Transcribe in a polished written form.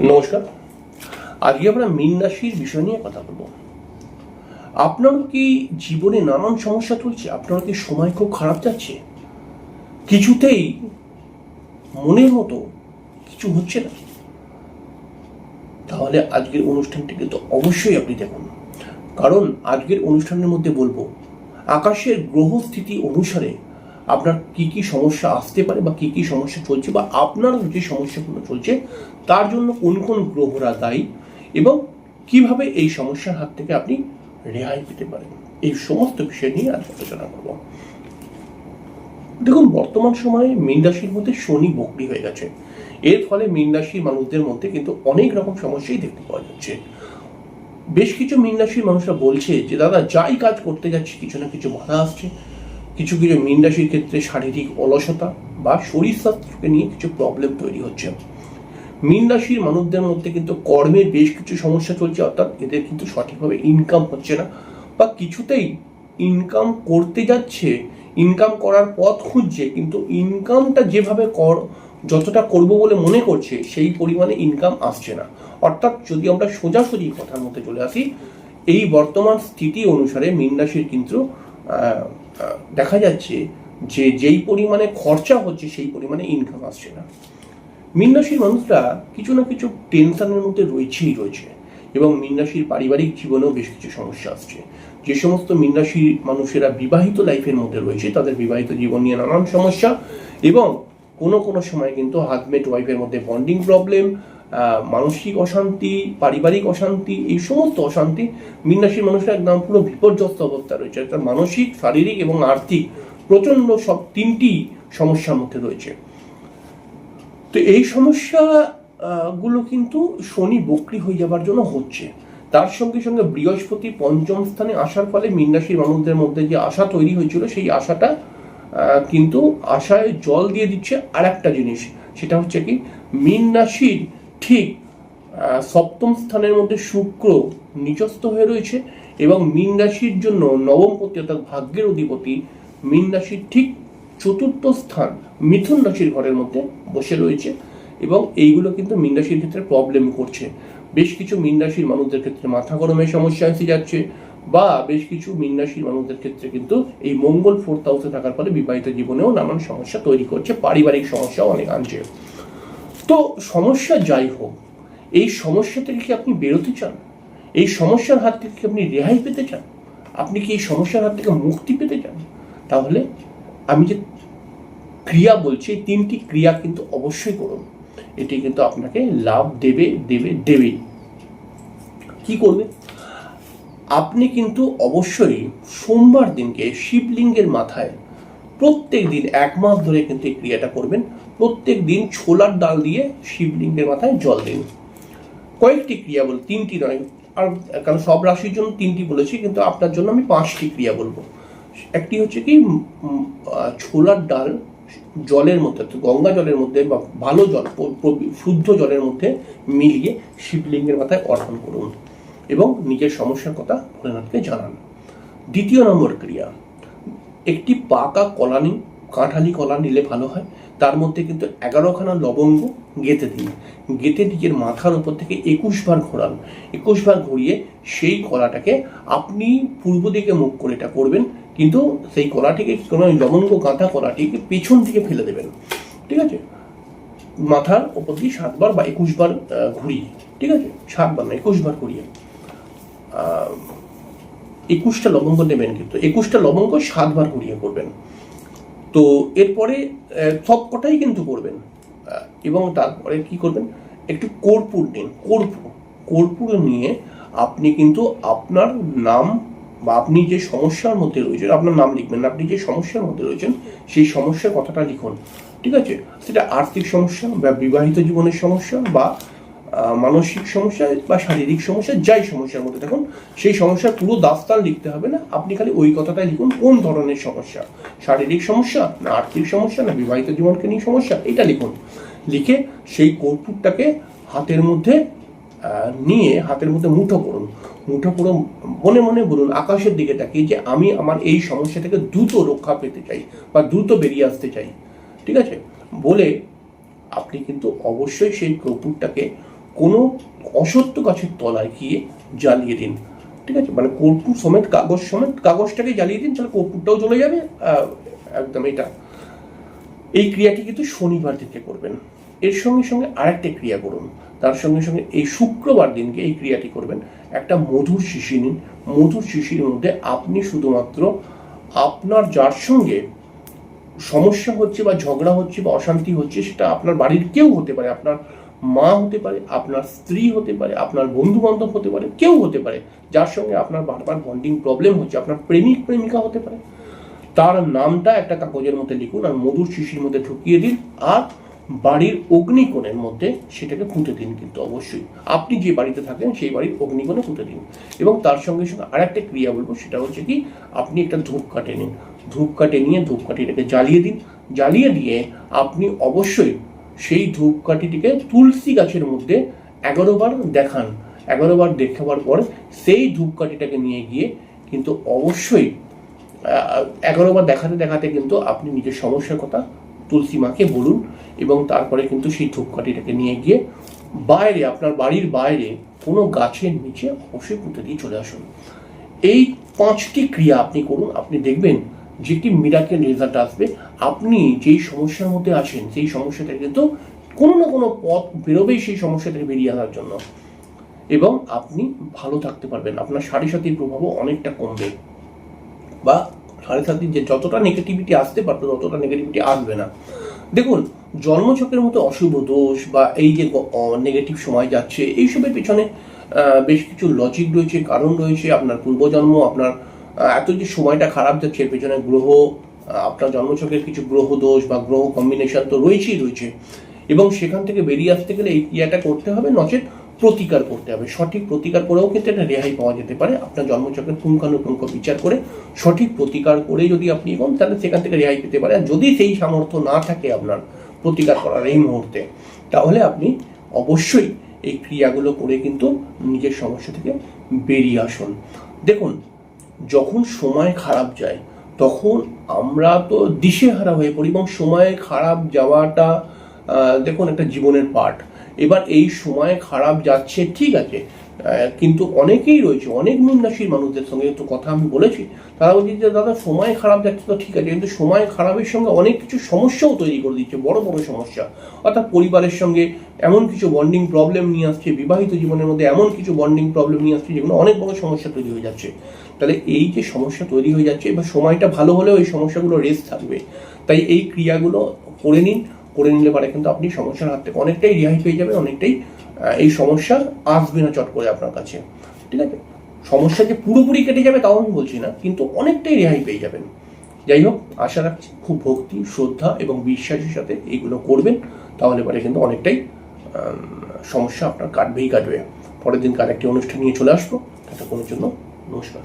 নমস্কার। আজকে আমরা মীন রাশির বিষয় নিয়ে কথা বলবো। আপনারও কি জীবনে নানান সমস্যা চলছে? আপনার কি সময় খুব খারাপ যাচ্ছে? কিছুতেই মনের মতো কিছু হচ্ছে না? তাহলে আজকের অনুষ্ঠানটি কিন্তু অবশ্যই আপনি দেখুন, কারণ আজকের অনুষ্ঠানের মধ্যে বলবো আকাশের গ্রহস্থিতি অনুসারে আপনার কি কি সমস্যা আসতে পারে বা কি কি সমস্যা চলছে, বা আপনার যে সমস্যাগুলো চলছে তার জন্য কোন কোন গ্রহরা দায়ী, এবং কিভাবে এই সমস্যার হাত থেকে আপনি রেহাই পেতে পারেন। এই সমস্ত বিষয় নিয়ে আজ আলোচনা করব। দেখুন, বর্তমান সময়ে মীন রাশির মধ্যে শনি বক্রী হয়ে গেছে। এর ফলে মীন রাশির মানুষদের মধ্যে কিন্তু অনেক রকম সমস্যাই দেখতে পাওয়া যাচ্ছে। বেশ কিছু মীন রাশির মানুষরা বলছে যে দাদা, যাই কাজ করতে যাচ্ছি কিছু না কিছু বাধা আসছে। কিছু কিছু মীন রাশির ক্ষেত্রে শারীরিক অলসতা বা শরীর স্বাস্থ্যকে নিয়ে কিছু প্রবলেম তৈরি হচ্ছে। মীন রাশির মানুষদের মধ্যে কিন্তু কর্মের বেশ কিছু সমস্যা চলছে, অর্থাৎ এদের কিন্তু সঠিকভাবে ইনকাম হচ্ছে না, বা কিছুতেই ইনকাম করতে যাচ্ছে, ইনকাম করার পথ খুঁজছে, কিন্তু ইনকামটা যেভাবে যতটা করব বলে মনে করছে সেই পরিমাণে ইনকাম আসছে না। অর্থাৎ যদি আমরা সোজাসুজি কথার মধ্যে চলে আসি, এই বর্তমান স্থিতি অনুসারে মীন রাশির কিন্তু দেখা যাচ্ছে যে যেই পরিমাণে খরচা হচ্ছে সেই পরিমাণে ইনকাম আসছে না। মীন রাশির মানুষরা কিছু না কিছু টেনশনের মধ্যে রয়েছে, এবং মীন রাশির পারিবারিক জীবনেও বেশ কিছু সমস্যা আসছে। যে সমস্ত মীন রাশির মানুষেরা বিবাহিত লাইফের মধ্যে রয়েছে তাদের বিবাহিত জীবন নিয়ে নানান সমস্যা, এবং কোনো কোনো সময় কিন্তু হাজব্যান্ড ওয়াইফের মধ্যে বন্ডিং প্রবলেম, মানসিক অশান্তি, পারিবারিক অশান্তি, এই সমস্ত অশান্তি মীন রাশির মানুষরা একদম পুরো বিপর্যস্ত অবস্থা রয়েছে। অর্থাৎ মানসিক, শারীরিক এবং আর্থিক প্রচণ্ড সব তিনটি সমস্যার মধ্যে রয়েছে। তো এই সমস্যা গুলো কিন্তু শনি বক্রী হয়ে যাবার জন্য হচ্ছে। তার সঙ্গে সঙ্গে বৃহস্পতি পঞ্চম স্থানে আসার ফলে মীন রাশির মানুষদের মধ্যে যে আশা তৈরি হয়েছিল সেই আশাটা কিন্তু আশায় জল দিয়ে দিচ্ছে। আর একটা জিনিস, সেটা হচ্ছে কি, মীন রাশির ঠিক সপ্তম স্থানের মধ্যে শুক্র নিচস্থ হয়ে রয়েছে, এবং মীন রাশির জন্য নবমপতি অর্থাৎ ভাগ্যের অধিপতি মীন রাশির ঠিক চতুর্থ স্থান মিথুন রাশির ঘরের মধ্যে বসে রয়েছে, এবং এইগুলো কিন্তু মীন রাশির ক্ষেত্রে প্রবলেম করছে। বেশ কিছু মীন রাশির মানুষদের ক্ষেত্রে মাথা গরমের সমস্যা এসে যাচ্ছে, বা বেশ কিছু মীন রাশির মানুষদের ক্ষেত্রে কিন্তু এই মঙ্গল ফোর্থ হাউসে থাকার ফলে বিবাহিত জীবনেও নানান সমস্যা তৈরি করছে, পারিবারিক সমস্যাও অনেক আনছে। তো সমস্যা যাই হোক, এই সমস্যা থেকে কি আপনি বেরোতে চান? এই সমস্যার হাত থেকে কি আপনি রেহাই পেতে চান? আপনি কি এই সমস্যার হাত থেকে মুক্তি পেতে চান? তাহলে আমি যে ক্রিয়া বলছি, এই তিনটি ক্রিয়া কিন্তু অবশ্যই করুন। এটি কিন্তু আপনাকে লাভ দেবেই। কি করবে? আপনি কিন্তু অবশ্যই সোমবার দিনকে শিবলিঙ্গের মাথায় প্রত্যেক দিন 1 মাস ধরে কিন্তু এই ক্রিয়াটা করবেন। প্রত্যেক দিন ছোলার ডাল দিয়ে শিবলিঙ্গের মাথায় জল দিন। কয়েকটি ক্রিয়া বল, 3টি নয়, আর কারণ সব রাশির জন্য 3টি বলেছি, কিন্তু আপনার জন্য আমি 5টি ক্রিয়া বলবো। একটি হচ্ছে কি, ছোলার ডাল জলের মধ্যে, গঙ্গা জলের মধ্যে বা ভালো জল, শুদ্ধ জলের মধ্যে মিলিয়ে শিবলিঙ্গের মাথায় অর্পণ করুন, এবং নিজের সমস্যার কথা ভোলেনাথকে জানান। 2 নম্বর ক্রিয়া, একটি পাকা কলা নিন, কাঁঠালি কলা নিলে ভালো হয়। তার মধ্যে কিন্তু 11খানা লবঙ্গ গেঁথে দিন। গেঁথে নিজের মাথার উপর থেকে 21 বার ঘোরান। 21 বার ঘুরিয়ে সেই কলাটাকে আপনি পূর্ব দিকে মুখ করে এটা করবেন, কিন্তু সেই কলাটিকে, কোনো লবঙ্গ গাঁথা কলাটিকে পেছন দিকে ফেলে দেবেন। ঠিক আছে? মাথার উপর দিয়ে 7 বার বা 21 বার ঘুরিয়ে, ঠিক আছে, 7 বার না 21 বার ঘুরিয়ে 21টা লবঙ্গ নেবেন, কিন্তু 21টা লবঙ্গ 7 বার ঘুরিয়ে করবেন। তো এরপরে সব কটাই কিন্তু করবেন, এবং তারপরে কি করবেন, একটু কর্পূর নিন। কর্পূর নিয়ে আপনি কিন্তু আপনার নাম বা আপনি যে সমস্যার মধ্যে রয়েছেন, আপনার নাম লিখবেন, আপনি যে সমস্যার মধ্যে রয়েছেন সেই সমস্যার কথাটা লিখুন। ঠিক আছে? সেটা আর্থিক সমস্যা বা বিবাহিত জীবনের সমস্যা বা মানসিক সমস্যা বা শারীরিক সমস্যা, যাই সমস্যার মধ্যে দেখুন, সেই সমস্যার পুরো দাস্তান লিখতে হবে না, আপনি খালি ওই কথাটাই লিখুন। কোন ধরনের সমস্যা, শারীরিক সমস্যা না আর্থিক সমস্যা না বিবাহিত জীবনকে নিয়ে সমস্যা, এটা লিখুন। লিখে সেই কর্পূরটাকে হাতের মধ্যে নিয়ে হাতের মধ্যে মুঠো করুন। মনে মনে বলুন, আকাশের দিকে তাকিয়ে, যে আমি আমার এই সমস্যা থেকে দ্রুত রক্ষা পেতে চাই বা দ্রুত বেরিয়ে আসতে চাই। ঠিক আছে? বলে আপনি কিন্তু অবশ্যই সেই কর্পূরটাকে কোনো অসত্য গাছের তলায় গিয়ে জ্বালিয়ে দিন, ঠিক আছে, মানে কর্পূর সমেত কাগজটাকে জ্বালিয়ে দিন, তাহলে কর্পূরটাও জ্বলে যাবে। একদম এই ক্রিয়াটি কিন্তু শনিবার দিনকে করবেন। এর সঙ্গে সঙ্গে আরেকটা ক্রিয়া করুন, তার সঙ্গে সঙ্গে এই শুক্রবার দিনকে এই ক্রিয়াটি করবেন। একটা মধুর শিশি নিন, মধুর শিশির মধ্যে আপনি শুধুমাত্র আপনার যার সঙ্গে সমস্যা হচ্ছে বা ঝগড়া হচ্ছে বা অশান্তি হচ্ছে, সেটা আপনার বাড়ির কেউ হতে পারে, আপনার মা হতে পারে, আপনার স্ত্রী হতে পারে, আপনার বন্ধু বান্ধব হতে পারে, কেউ হতে পারে যার সঙ্গে আপনার বারবার বন্ডিং প্রবলেম হচ্ছে, আপনার প্রেমিক প্রেমিকা হতে পারে, তার নামটা একটা কাগজের মধ্যে লিখুন আর মধুর শিশির মধ্যে ঢুকিয়ে দিন, আর বাড়ির অগ্নিকোণের মধ্যে সেটাকে পুঁতে দিন। কিন্তু অবশ্যই আপনি যে বাড়িতে থাকেন সেই বাড়ির অগ্নিকোণে পুঁতে দিন। এবং তার সঙ্গে সঙ্গে আরেকটা ক্রিয়া বলবো, সেটা হচ্ছে কি, আপনি একটা ধূপকাঠি নিন, ধূপকাঠি নিয়ে ধূপকাঠিটাকে জ্বালিয়ে দিন। জ্বালিয়ে দিয়ে আপনি অবশ্যই সেই ধূপকাঠিটিকে তুলসী গাছের মধ্যে 11 বার দেখান। 11 বার দেখাবার পর সেই ধূপকাঠিটাকে নিয়ে গিয়ে কিন্তু অবশ্যই 11 বার দেখাতে দেখাতে কিন্তু আপনি নিজের সমস্যার কথা তুলসী মাকে বলুন, এবং তারপরে কিন্তু সেই ধূপকাঠিটাকে নিয়ে গিয়ে বাইরে, আপনার বাড়ির বাইরে কোনো গাছের নিচে অবশ্যই পুঁতে দিয়ে চলে আসুন। এই 5টি ক্রিয়া আপনি করুন, আপনি দেখবেন যে কি মিরাকেল রেজাল্ট আসবে। আপনি যেই সমস্যার মধ্যে আছেন সেই সমস্যা থেকে কিন্তু কোনো না কোনো পথ বেরোবেই সেই সমস্যা থেকে বেরিয়ে আসার জন্য, এবং আপনি ভালো থাকতে পারবেন। আপনার সাথীর প্রভাবও অনেকটা কমবে, বা সাথীর যে যতটা নেগেটিভিটি আসতে পারতো ততটা নেগেটিভিটি আসবে না। দেখুন, জন্মছকের মতো অশুভ দোষ বা এই যে নেগেটিভ সময় যাচ্ছে, এইসবের পেছনে বেশ কিছু লজিক রয়েছে, কারণ রয়েছে। আপনার পূর্বজন্ম, আপনার এত যে সময়টা খারাপ যাচ্ছে, এর পেছনে গ্রহ, আপনার জন্মছকের কিছু গ্রহ দোষ বা গ্রহ কম্বিনেশন তো রয়েছে, এবং সেখান থেকে বেরিয়ে আসতে গেলে এই ক্রিয়াটা করতে হবে, নচেত প্রতিকার করতে হবে। সঠিক প্রতিকার করেও কিন্তু একটা রেহাই পাওয়া যেতে পারে। আপনার জন্মচক্রের পুঙ্খানুপুঙ্খ বিচার করে সঠিক প্রতিকার করে যদি আপনি এগোন, তাহলে সেখান থেকে রেহাই পেতে পারে। আর যদি সেই সামর্থ্য না থাকে আপনার প্রতিকার করার এই মুহূর্তে, তাহলে আপনি অবশ্যই এই ক্রিয়াগুলো করে কিন্তু নিজের সমস্যা থেকে বেরিয়ে আসুন। দেখুন, যখন সময় খারাপ যায় তখন আমরা তো দিশেহারা হয়ে পড়ি, এবং সময় খারাপ যাওয়াটা দেখুন একটা জীবনের পার্ট। এবার এই সময় খারাপ যাচ্ছে, ঠিক আছে, কিন্তু অনেকেই রয়েছে, অনেক মীন রাশির মানুষদের সঙ্গে তো কথা আমি বলেছি, তারা বলছে যে দাদা সময় খারাপ যাচ্ছে তো ঠিক আছে, কিন্তু সময় খারাপের সঙ্গে অনেক কিছু সমস্যাও তৈরি করে দিচ্ছে, বড় বড় সমস্যা। অর্থাৎ পরিবারের সঙ্গে এমন কিছু বন্ডিং প্রবলেম নিয়ে আসছে, বিবাহিত জীবনের মধ্যে এমন কিছু বন্ডিং প্রবলেম নিয়ে আসছে যেগুলো অনেক বড় সমস্যা তৈরি হয়ে যাচ্ছে। তাহলে এই যে সমস্যা তৈরি হয়ে যাচ্ছে, এবার সময়টা ভালো হলেও এই সমস্যাগুলো রেস্ট থাকবে। তাই এই ক্রিয়াগুলো করে নিন, করে নিলে পারে কিন্তু আপনি সমস্যার হাত থেকে অনেকটাই রেহাই পেয়ে যাবেন, অনেকটাই এই সমস্যা আসবে না চট করে আপনার কাছে, ঠিক আছে। সমস্যা যে পুরোপুরি কেটে যাবে তাও আমি বলছি না, কিন্তু অনেকটাই রেহাই পেয়ে যাবেন। যাই হোক, আশা রাখছি খুব ভক্তি, শ্রদ্ধা এবং বিশ্বাসের সাথে এইগুলো করবেন, তাহলে পরে কিন্তু অনেকটাই সমস্যা আপনার কাটবে। পরের দিন কার একটি অনুষ্ঠান নিয়ে চলে আসবো, ততক্ষণের জন্য নমস্কার।